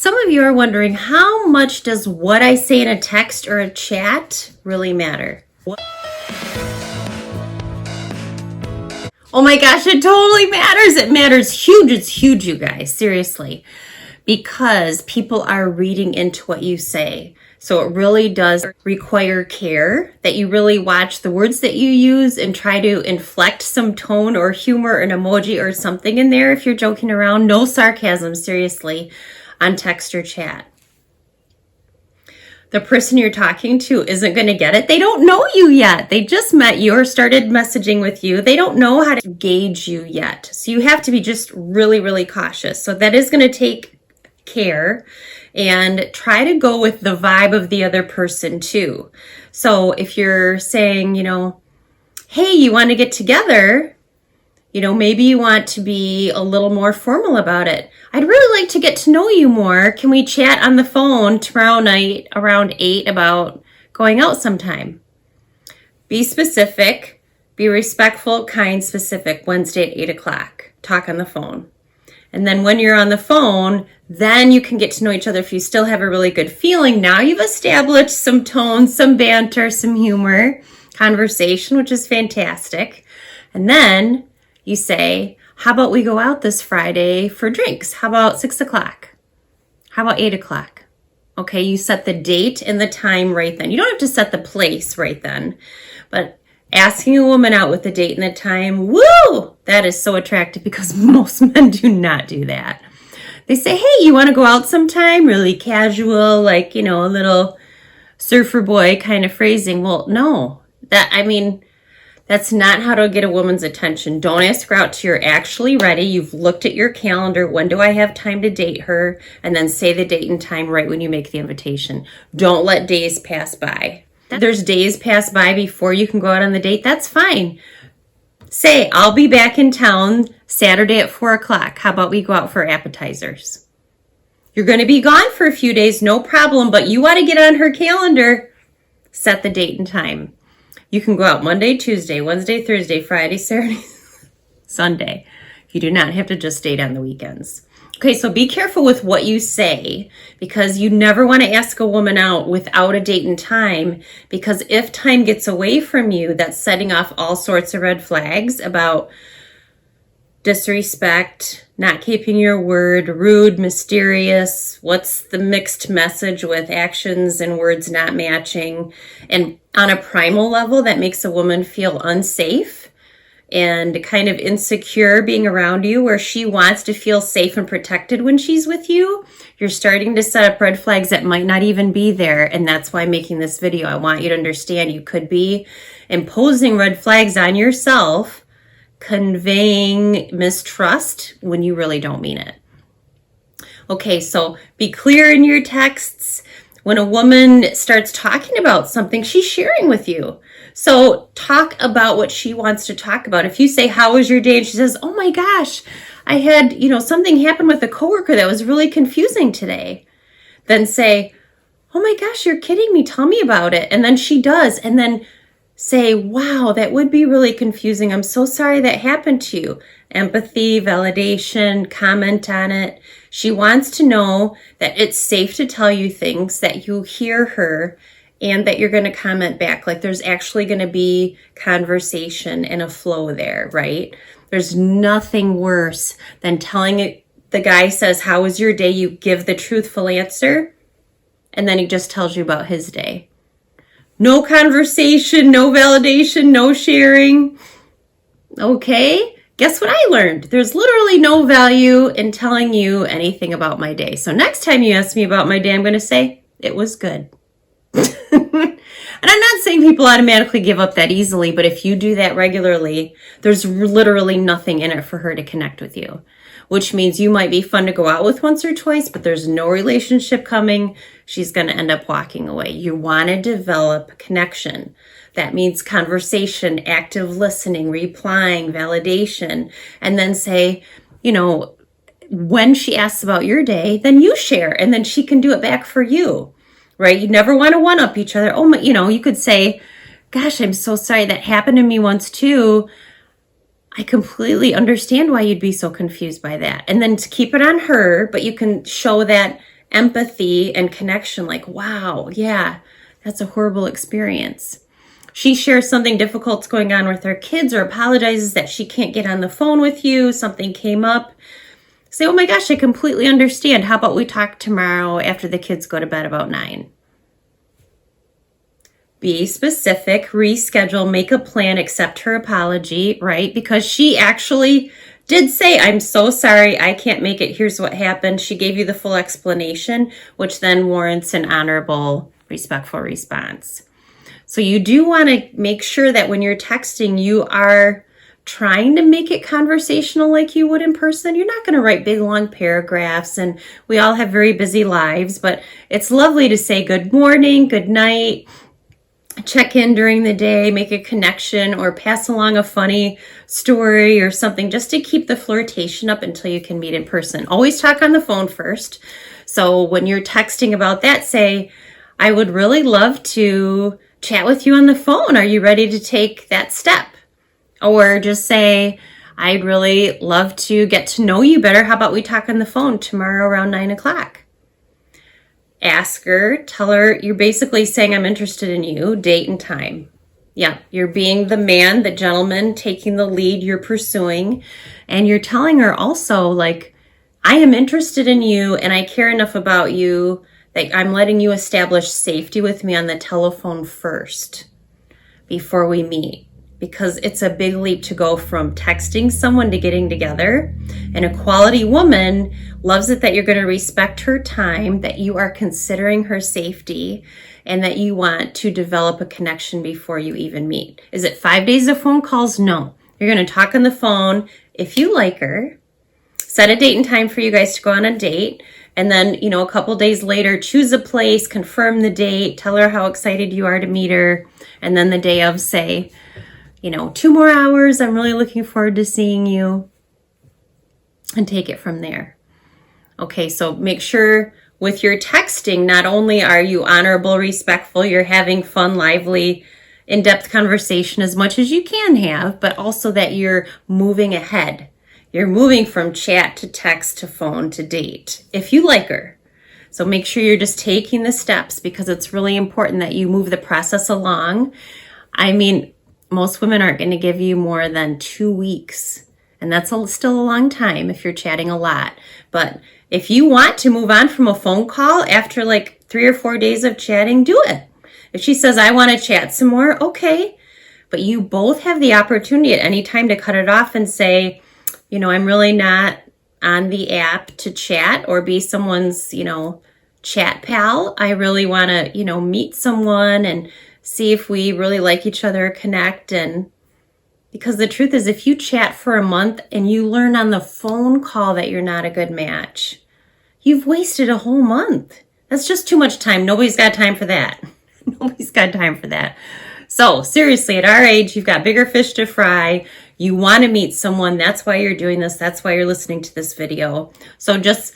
Some of you are wondering, how much does what I say in a text or a chat really matter? Oh my gosh, it totally matters. It matters huge. It's huge, you guys, seriously, because people are reading into what you say. So it really does require care that you really watch the words that you use and try to inflect some tone or humor, an emoji or something in there if you're joking around. No sarcasm, seriously, on text or chat. The person you're talking to isn't going to get it. They don't know you yet. They just met you or started messaging with you. They don't know how to gauge you yet. So you have to be just really, really cautious. So that is going to take care, and try to go with the vibe of the other person too. So if you're saying, hey, you want to get together, maybe you want to be a little more formal about it. I'd really like to get to know you more. Can we chat on the phone tomorrow night around 8 about going out sometime? Be specific, be respectful, kind, specific. Wednesday at 8 o'clock. Talk on the phone. And then when you're on the phone, then you can get to know each other if you still have a really good feeling. Now you've established some tone, some banter, some humor, conversation, which is fantastic. And then you say, how about we go out this Friday for drinks? How about 6 o'clock? How about 8 o'clock? Okay, you set the date and the time right then. You don't have to set the place right then, but asking a woman out with the date and the time, woo, that is so attractive because most men do not do that. They say, hey, you want to go out sometime? Really casual, like, a little surfer boy kind of phrasing. Well, no, that's not how to get a woman's attention. Don't ask her out till you're actually ready. You've looked at your calendar. When do I have time to date her? And then say the date and time right when you make the invitation. Don't let days pass by. There's days pass by before you can go out on the date. That's fine. Say, I'll be back in town Saturday at 4 o'clock. How about we go out for appetizers? You're going to be gone for a few days, no problem, but you want to get on her calendar. Set the date and time. You can go out Monday, Tuesday, Wednesday, Thursday, Friday, Saturday, Sunday. You do not have to just date on the weekends. Okay, so be careful with what you say, because you never want to ask a woman out without a date and time, because if time gets away from you, that's setting off all sorts of red flags about disrespect, not keeping your word, rude, mysterious, what's the mixed message with actions and words not matching. And on a primal level, that makes a woman feel unsafe and kind of insecure being around you, where she wants to feel safe and protected when she's with you. You're starting to set up red flags that might not even be there. And that's why I'm making this video. I want you to understand you could be imposing red flags on yourself, conveying mistrust when you really don't mean it. Okay, so be clear in your texts. When a woman starts talking about something, she's sharing with you. So talk about what she wants to talk about. If you say, how was your day? And she says, oh my gosh, I had, something happened with a coworker that was really confusing today. Then say, oh my gosh, you're kidding me. Tell me about it. And then she does. And then say, wow, that would be really confusing. I'm so sorry that happened to you. Empathy, validation, comment on it. She wants to know that it's safe to tell you things, that you hear her, and that you're going to comment back. Like there's actually going to be conversation and a flow there, right? There's nothing worse than telling it. The guy says, how was your day? You give the truthful answer, and then he just tells you about his day. No conversation, no validation, no sharing. Okay, guess what I learned? There's literally no value in telling you anything about my day. So next time you ask me about my day, I'm going to say, it was good. And I'm not saying people automatically give up that easily, but if you do that regularly, there's literally nothing in it for her to connect with you, which means you might be fun to go out with once or twice, but there's no relationship coming. She's going to end up walking away. You want to develop connection. That means conversation, active listening, replying, validation, and then say, when she asks about your day, then you share, and then she can do it back for you. Right? You never want to one-up each other. Oh, you could say, gosh, I'm so sorry that happened to me once too. I completely understand why you'd be so confused by that. And then to keep it on her, but you can show that empathy and connection, like, wow, yeah, that's a horrible experience. She shares something difficult's going on with her kids or apologizes that she can't get on the phone with you, something came up. Say, oh my gosh, I completely understand. How about we talk tomorrow after the kids go to bed about 9? Be specific, reschedule, make a plan, accept her apology, right? Because she actually did say, I'm so sorry, I can't make it. Here's what happened. She gave you the full explanation, which then warrants an honorable, respectful response. So you do want to make sure that when you're texting, you are trying to make it conversational like you would in person. You're not going to write big, long paragraphs, and we all have very busy lives, but it's lovely to say good morning, good night, check in during the day, make a connection, or pass along a funny story or something just to keep the flirtation up until you can meet in person. Always talk on the phone first. So when you're texting about that, say, I would really love to chat with you on the phone. Are you ready to take that step? Or just say, I'd really love to get to know you better. How about we talk on the phone tomorrow around 9 o'clock? Ask her, tell her, you're basically saying I'm interested in you, date and time. Yeah, you're being the man, the gentleman, taking the lead, you're pursuing. And you're telling her also, like, I am interested in you and I care enough about you that I'm letting you establish safety with me on the telephone first before we meet. Because it's a big leap to go from texting someone to getting together. And a quality woman loves it that you're going to respect her time, that you are considering her safety, and that you want to develop a connection before you even meet. Is it 5 days of phone calls? No. You're going to talk on the phone. If you like her, set a date and time for you guys to go on a date. And then, a couple days later, choose a place, confirm the date, tell her how excited you are to meet her. And then the day of, say, 2 more hours, I'm really looking forward to seeing you, and take it from there. Okay, so make sure with your texting, not only are you honorable, respectful, you're having fun, lively, in-depth conversation as much as you can have, but also that you're moving ahead. You're moving from chat to text to phone to date, if you like her. So make sure you're just taking the steps, because it's really important that you move the process along. I mean, most women aren't going to give you more than 2 weeks. And that's still a long time if you're chatting a lot. But if you want to move on from a phone call after like 3 or 4 days of chatting, do it. If she says, I want to chat some more, okay. But you both have the opportunity at any time to cut it off and say, I'm really not on the app to chat or be someone's, chat pal. I really want to, meet someone and see if we really like each other, connect. And because the truth is, if you chat for a month and you learn on the phone call that you're not a good match, you've wasted a whole month. That's just too much time. Nobody's got time for that. Nobody's got time for that. So seriously, at our age, you've got bigger fish to fry. You want to meet someone. That's why you're doing this. That's why you're listening to this video. So just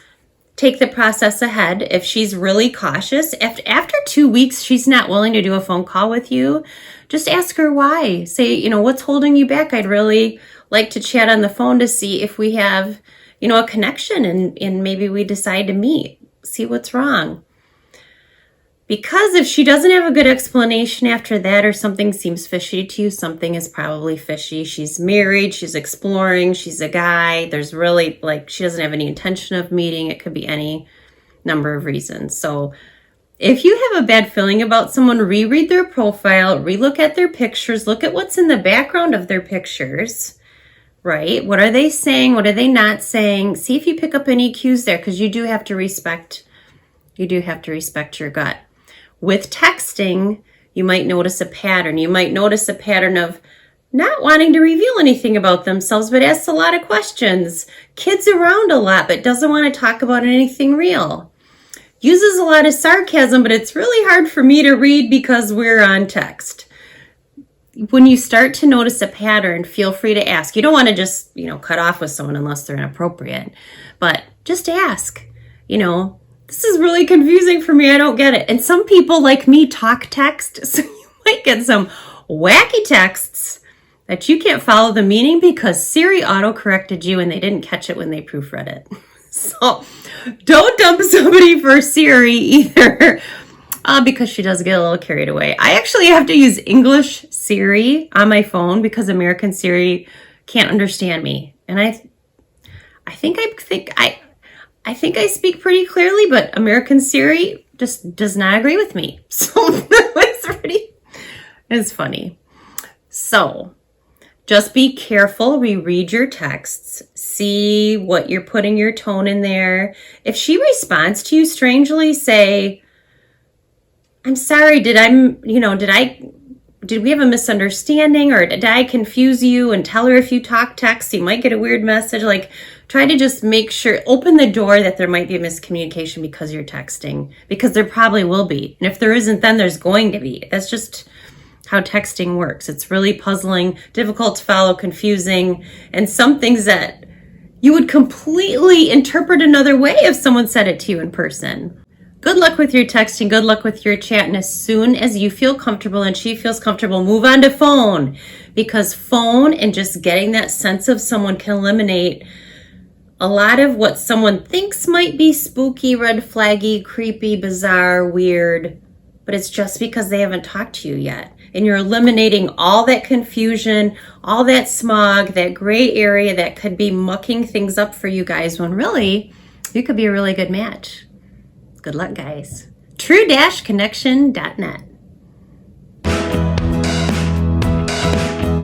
take the process ahead. If she's really cautious, after 2 weeks, she's not willing to do a phone call with you, just ask her why. Say, what's holding you back? I'd really like to chat on the phone to see if we have, a connection and maybe we decide to meet. See what's wrong. Because if she doesn't have a good explanation after that, or something seems fishy to you, something is probably fishy. She's married, she's exploring, she's a guy. There's really, she doesn't have any intention of meeting. It could be any number of reasons. So if you have a bad feeling about someone, reread their profile, relook at their pictures, look at what's in the background of their pictures, right? What are they saying? What are they not saying? See if you pick up any cues there, because you do have to respect your gut. With texting, you might notice a pattern. You might notice a pattern of not wanting to reveal anything about themselves, but asks a lot of questions. Kids around a lot, but doesn't want to talk about anything real. Uses a lot of sarcasm, but it's really hard for me to read because we're on text. When you start to notice a pattern, feel free to ask. You don't want to just, cut off with someone unless they're inappropriate, but just ask, this is really confusing for me. I don't get it. And some people like me talk text, so you might get some wacky texts that you can't follow the meaning because Siri auto-corrected you and they didn't catch it when they proofread it. So don't dump somebody for Siri either, because she does get a little carried away. I actually have to use English Siri on my phone because American Siri can't understand me. And I think I speak pretty clearly, but American Siri just does not agree with me. So it's funny. So just be careful. Reread your texts. See what you're putting your tone in there. If she responds to you strangely, say, I'm sorry, did we have a misunderstanding, or did I confuse you? And tell her if you talk text, you might get a weird message. Like, try to just make sure, open the door that there might be a miscommunication because you're texting, because there probably will be. And if there isn't, then there's going to be. That's just how texting works. It's really puzzling, difficult to follow, confusing, and some things that you would completely interpret another way if someone said it to you in person. Good luck with your texting. Good luck with your chat. And as soon as you feel comfortable and she feels comfortable, move on to phone, because phone and just getting that sense of someone can eliminate a lot of what someone thinks might be spooky, red flaggy, creepy, bizarre, weird, but it's just because they haven't talked to you yet. And you're eliminating all that confusion, all that smog, that gray area that could be mucking things up for you guys, when really you could be a really good match. Good luck, guys. True-connection.net.